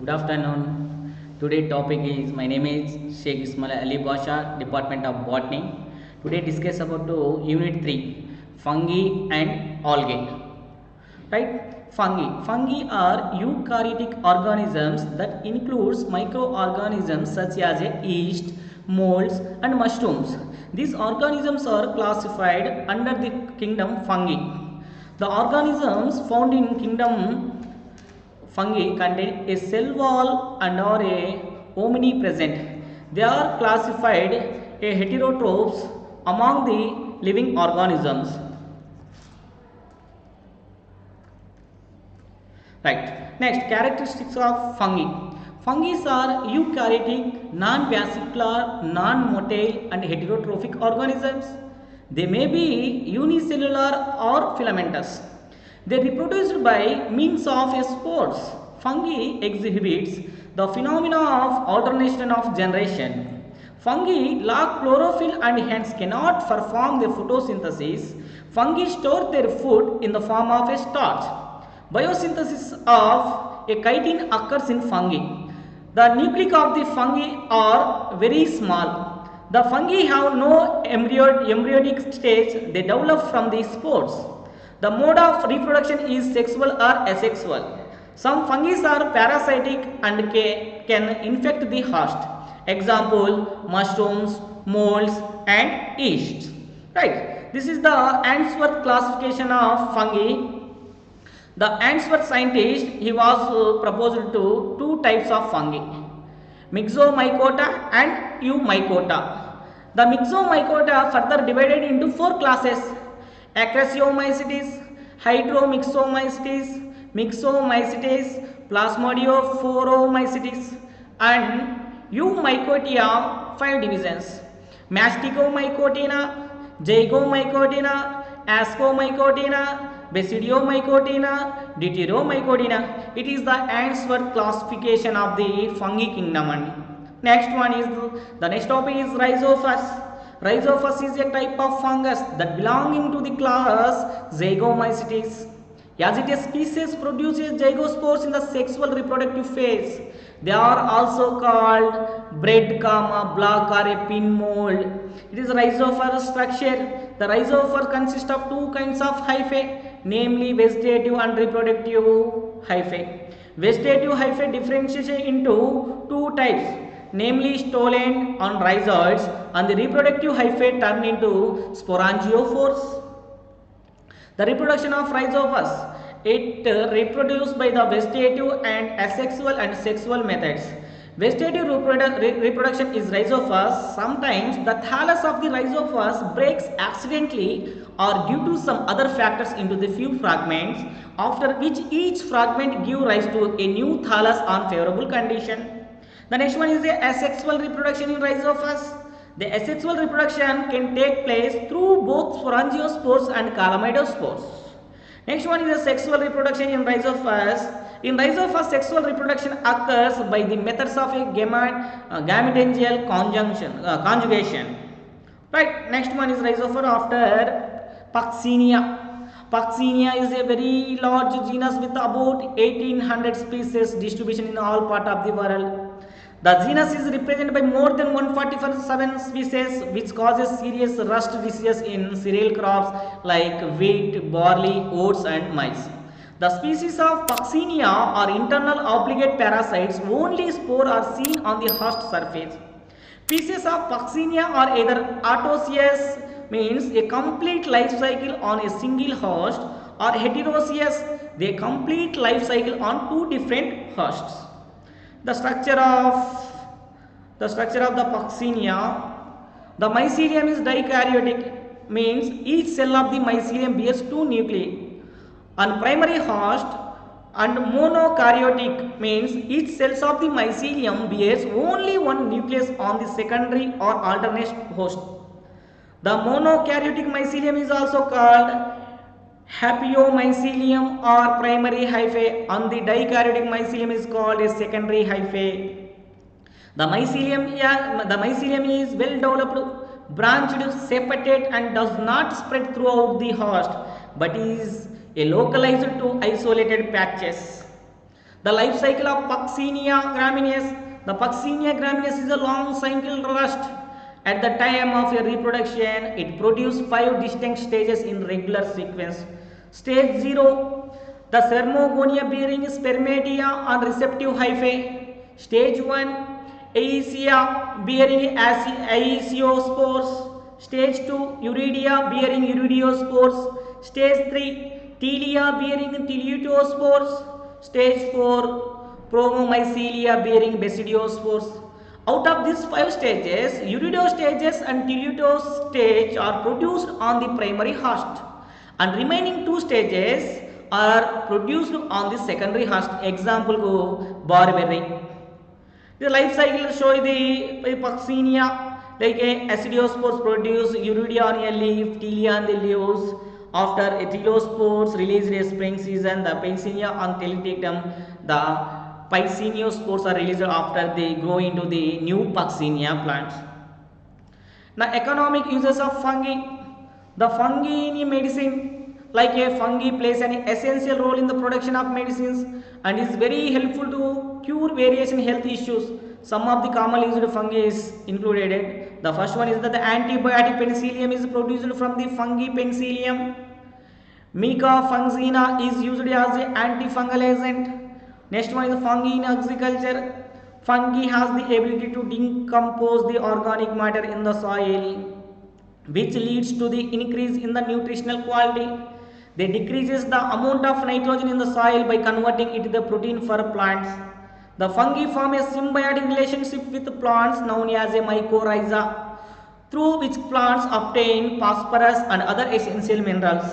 Good afternoon. Today topic is my name is Sheikh Ismail Ali Basha, Department of Botany. Today discuss about Unit 3 Fungi and Algae. Right? Fungi are eukaryotic organisms that includes microorganisms such as yeast, molds and mushrooms. These organisms are classified under the kingdom fungi. The organisms found in kingdom fungi contain a cell wall and are omnipresent. They are classified a heterotrophs among the living organisms. Right. Next, characteristics of fungi. Fungi are eukaryotic, non-vesicular, non-motile and heterotrophic organisms. They may be unicellular or filamentous. They reproduce by means of spores. Fungi exhibits the phenomena of alternation of generation. Fungi lack chlorophyll and hence cannot perform their photosynthesis. Fungi store their food in the form of a starch. Biosynthesis of a chitin occurs in fungi. The nuclei of the fungi are very small. The fungi have no embryonic stage, they develop from the spores. The mode of reproduction is sexual or asexual. Some fungi are parasitic and can infect the host. Example, mushrooms, molds and yeast. Right. This is the Ainsworth classification of fungi. The Ainsworth scientist, he was proposed to two types of fungi, Myxomycota and Eumycota. The Myxomycota further divided into four classes: Acrasiomycetes, Hydromyxomycetes, Myxomycetes, Plasmodiophoramycetes, and Eumycotia, 5 divisions: Masticomycotina, Zygomycotina, Ascomycotina, Basidiomycotina, Deuteromycotina. It is the Ainsworth classification of the fungi kingdom. Next one is the next topic is Rhizophus. Rhizophus is a type of fungus that belonging to the class Zygomycetes. As it is species produces zygospores in the sexual reproductive phase. They are also called bread, block or a pin mold. It is rhizophorous structure. The rhizophore consists of two kinds of hyphae, namely vegetative and reproductive hyphae. Vegetative hyphae differentiate into two types, namely stolon and rhizoids, and the reproductive hyphae turn into sporangiophores. The reproduction of Rhizophus, it reproduces by the vegetative and asexual and sexual methods. Vegetative reproduction is Rhizophus. Sometimes the thallus of the Rhizophus breaks accidentally or due to some other factors into the few fragments, after which each fragment gives rise to a new thallus on favorable condition. The next one is the asexual reproduction in Rhizophus. The asexual reproduction can take place through both sporangiospores and chlamydospores. Next one is the sexual reproduction in Rhizophus. In Rhizophus, sexual reproduction occurs by the methods of a gametangial conjugation. Right. Next one is Rhizophora after Puccinia. Puccinia is a very large genus with about 1800 species distribution in all parts of the world. The genus is represented by more than 147 species, which causes serious rust diseases in cereal crops like wheat, barley, oats and maize. The species of Puccinia are internal obligate parasites. Only spores are seen on the host surface. Species of Puccinia are either autoecious, means a complete life cycle on a single host, or heteroecious, they complete life cycle on two different hosts. The structure of the Puccinia. The mycelium is dikaryotic, means each cell of the mycelium bears two nuclei on primary host, and monokaryotic, means each cells of the mycelium bears only one nucleus on the secondary or alternate host. The monokaryotic mycelium is also called haplomycelium or primary hyphae, and the dikaryotic mycelium is called a secondary hyphae. The mycelium is well developed, branched, septate and does not spread throughout the host, but is a localized to isolated patches. The life cycle of Puccinia gramineus. The Puccinia gramineus is a long cycle rust. At the time of a reproduction, it produces 5 distinct stages in regular sequence. Stage 0, the Sermogonia bearing spermatia on receptive hyphae. Stage 1, Aecia bearing aesiospores. Stage 2, Uridia bearing uridospores. Stage 3, Tilia bearing teleotospores. Stage 4, Promomycelia bearing basidiospores. Out of these 5 stages, urido stages and teleotos stage are produced on the primary host, and remaining 2 stages are produced on the secondary host. Example go barberry. The life cycle show the Puccinia, like a acidiospores produce uridia on a leaf, telia on the leaves. After telospores released in spring season, the Puccinia on teledictum, the Pycniospores are released after they grow into the new Puccinia plants. Now, economic uses of fungi. The fungi in medicine, like a fungi plays an essential role in the production of medicines and is very helpful to cure various health issues. Some of the commonly used fungi is included. The first one is that the antibiotic penicillium is produced from the fungi Penicillium. Mica fungina is used as an antifungal agent. Next one is fungi in agriculture. Fungi has the ability to decompose the organic matter in the soil, which leads to the increase in the nutritional quality. They decreases the amount of nitrogen in the soil by converting it to the protein for plants. The fungi form a symbiotic relationship with plants known as a mycorrhiza, through which plants obtain phosphorus and other essential minerals.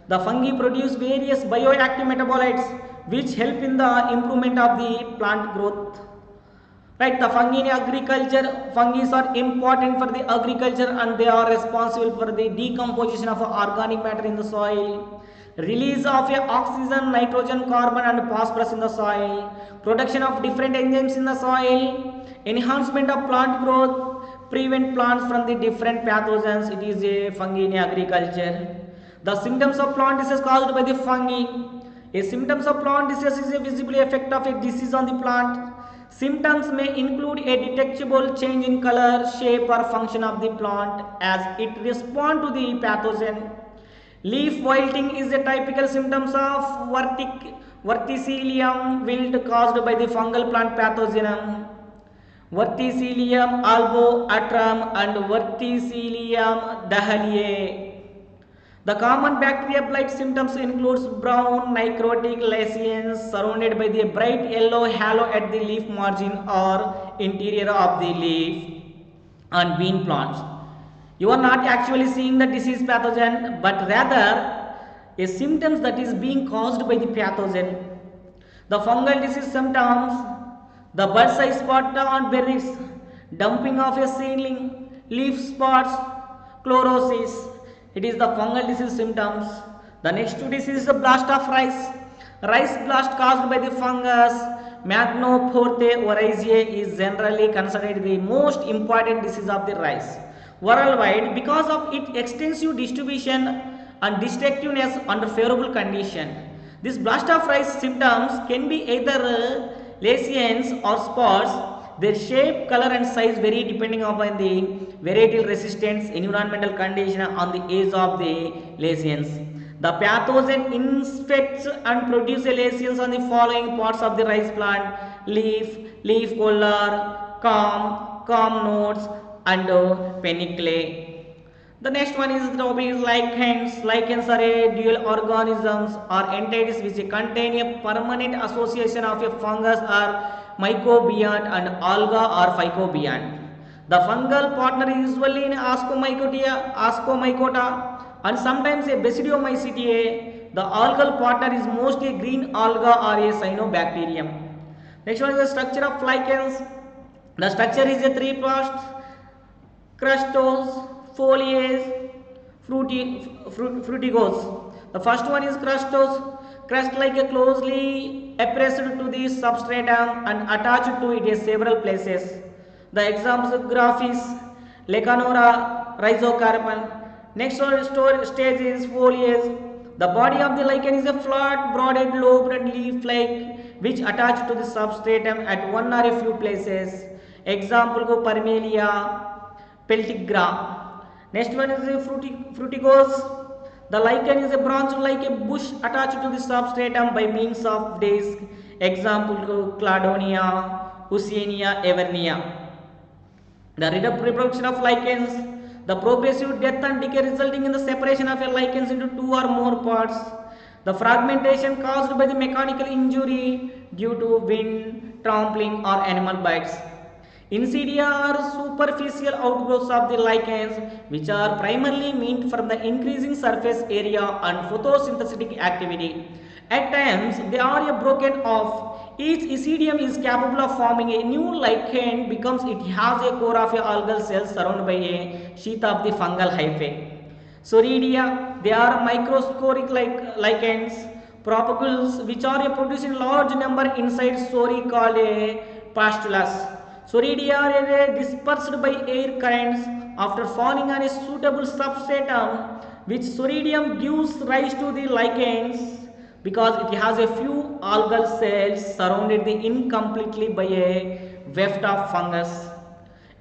The fungi produce various bioactive metabolites which help in the improvement of the plant growth. Right, the fungi in agriculture, fungi are important for the agriculture and they are responsible for the decomposition of organic matter in the soil, release of oxygen, nitrogen, carbon and phosphorus in the soil, production of different enzymes in the soil, enhancement of plant growth, prevent plants from the different pathogens. It is a fungi in agriculture. The symptoms of plant disease caused by the fungi. A symptoms of plant disease is a visible effect of a disease on the plant. Symptoms may include a detectable change in color, shape or function of the plant as it responds to the pathogen. Leaf wilting is a typical symptoms of verticillium wilt caused by the fungal plant pathogen. Verticillium alboatrum and Verticillium dahliae. The common bacteria blight symptoms includes brown necrotic lesions surrounded by the bright yellow halo at the leaf margin or interior of the leaf on bean plants. You are not actually seeing the disease pathogen, but rather a symptoms that is being caused by the pathogen. The fungal disease symptoms: the bird eye spot on berries, dumping of a seedling, leaf spots, chlorosis. It is the fungal disease symptoms. The next two diseases is the blast of rice. Rice blast caused by the fungus Magnophorte oryzae is generally considered the most important disease of the rice worldwide because of its extensive distribution and destructiveness under favorable condition. This blast of rice symptoms can be either lesions or spots. Their shape, color and size vary depending upon the varietal resistance, environmental condition on the age of the lesions. The pathogen infects and produces lesions on the following parts of the rice plant: leaf, leaf collar, culm nodes and pedicellum. The next one is the topic is lichens. Lichens are a dual organisms or entities which contain a permanent association of a fungus or mycobiont and alga or phycobiont. The fungal partner is usually in Ascomycota and sometimes a Basidiomycetae. The algal partner is mostly a green alga or a cyanobacterium. Next one is the structure of lichens. The structure is a three parts: crustose, foliage, fruticose. The first one is crustose. Crust like a closely pressed to the substratum and attached to it in several places. The examples of Graphis, Lecanora, Rhizocarpon. Next stage is foliage. The body of the lichen is a flat, broaded, lobed and leaf-like which attach to the substratum at one or a few places. Example go Parmelia peltigra. Next one is the fruticose. The lichen is a branch like a bush attached to the substratum by means of disc. Example Cladonia, Usenia, Evernia. The reproduction of lichens. The progressive death and decay resulting in the separation of a lichens into two or more parts. The fragmentation caused by the mechanical injury due to wind, trampling or animal bites. Insidia are superficial outgrowths of the lichens which are primarily meant from the increasing surface area and photosynthetic activity. At times they are broken off. Each isidium is capable of forming a new lichen because it has a core of a algal cell surrounded by a sheath of the fungal hyphae. Soridia, they are microscopic lichens, propagules which are produced in large number inside sori called a pustulus. Soridia are dispersed by air currents after falling on a suitable substratum, which soridium gives rise to the lichens because it has a few algal cells surrounded incompletely by a weft of fungus.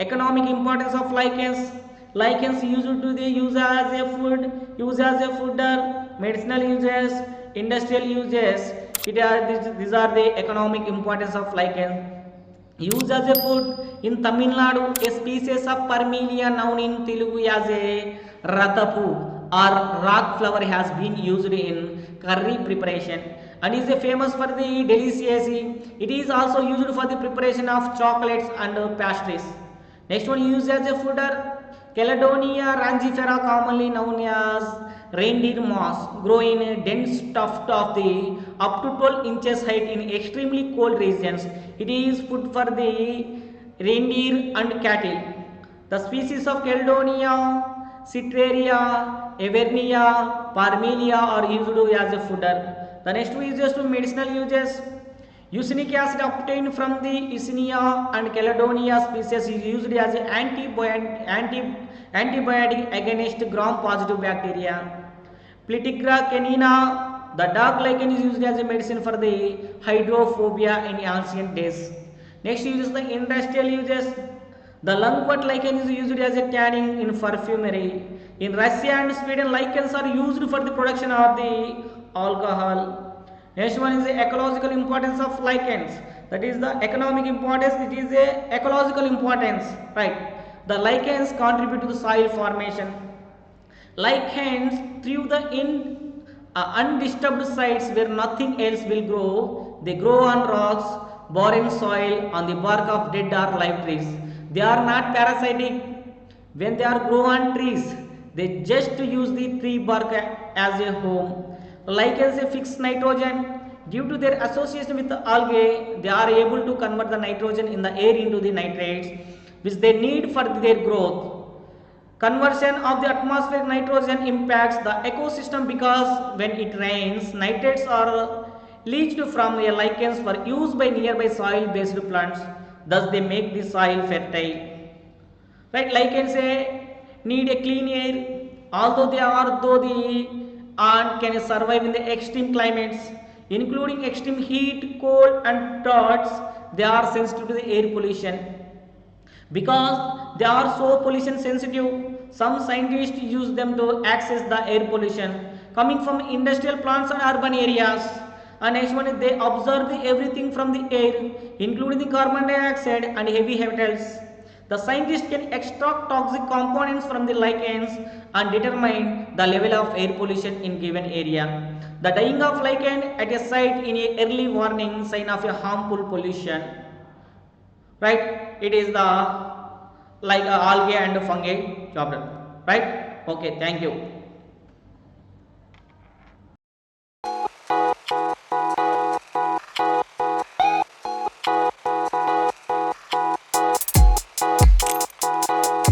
Economic importance of lichens. Lichens used to the use as a food, use as a fooder, medicinal uses, industrial uses. These are the economic importance of lichen. Used as a food in Tamil Nadu, a species of Parmelia known in Telugu as a ratapu or rock flower has been used in curry preparation and is famous for the delicacy. It is also used for the preparation of chocolates and pastries. Next one, used as a fooder. Caledonia rangifera, commonly known as reindeer moss, grow in a dense tuft of the up to 12 inches height in extremely cold regions. It is food for the reindeer and cattle. The species of Caledonia, Citreria, Evernia, Parmelia are used as a fooder. The next two is just medicinal uses. Usinic acid obtained from the Usnea and Caledonia species is used as an antibiotic against gram-positive bacteria. Plitigra canina, the dog lichen is used as a medicine for the hydrophobia in ancient days. Next is the industrial uses. The lungwort lichen is used as a tanning in perfumery. In Russia and Sweden, lichens are used for the production of the alcohol. Next one is the ecological importance of lichens. That is the economic importance. It is a ecological importance, right? The lichens contribute to the soil formation. Lichens through the undisturbed sites where nothing else will grow. They grow on rocks, barren soil, on the bark of dead or live trees. They are not parasitic. When they are grow on trees, they just use the tree bark as a home. Lichens fix nitrogen. Due to their association with the algae, they are able to convert the nitrogen in the air into the nitrates which they need for their growth. Conversion of the atmospheric nitrogen impacts the ecosystem because when it rains, nitrates are leached from the lichens for use by nearby soil-based plants. Thus, they make the soil fertile. Right? Lichens need a clean air, although the ant can survive in the extreme climates, including extreme heat, cold and droughts. They are sensitive to the air pollution. Because they are so pollution sensitive, some scientists use them to access the air pollution coming from industrial plants and urban areas. And next one is they observe everything from the air, including the carbon dioxide and heavy metals. The scientists can extract toxic components from the lichens and determine the level of air pollution in given area. The dying of lichen at a site in a early warning sign of a harmful pollution. Right? It is the algae and fungi chapter. Right? Okay, thank you.